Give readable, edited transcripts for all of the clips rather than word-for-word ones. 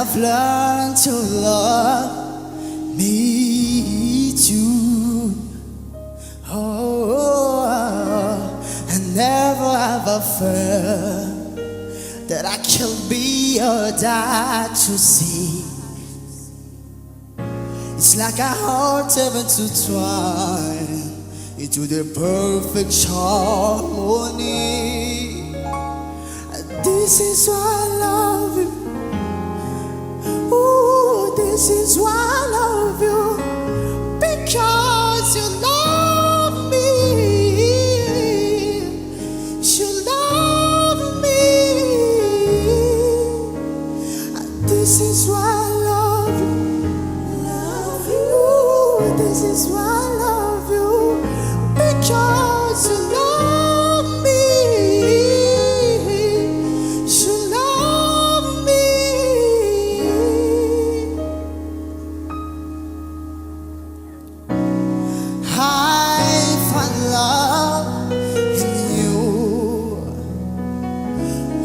I've learned to love me too. Oh, I never ever felt that I could be or die to see. It's like our hearts have intertwined into the perfect harmony. This is why I love you. Ooh, this is why I love you. Because you love me. You love me. This is why I love you. Love you. Ooh, this is why I love you. Because you love me. You love me. I find love in you.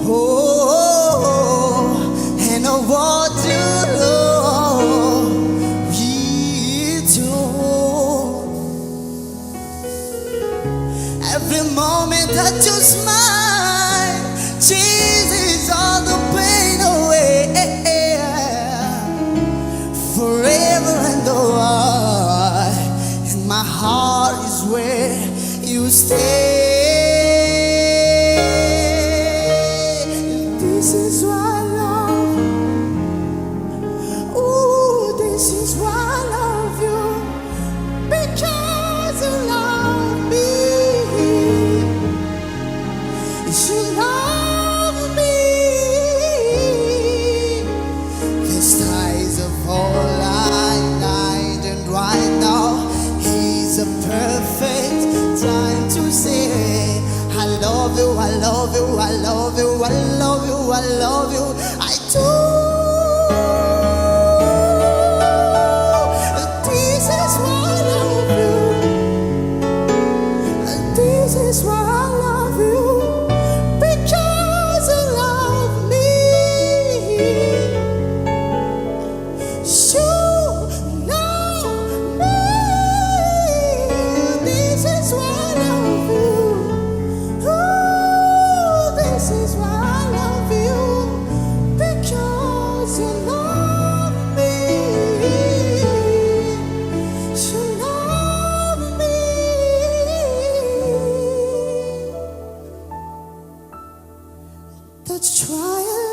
Oh, and I want to love you too. Every moment that you smile chases all the pain away. Forever and always, and my heart is where you stay. This is why I love you. Ooh, this is why I love you. Because you love me. You love me. This ties of all night, and right now is a perfect time to say I love you, I love you, I love you, I love you, I love you, I do. This is why I love you. This is why I love you. Because you love me. You love me. This is why I love you. Ooh, this is why I love you. Because you love me. You love me. That's why I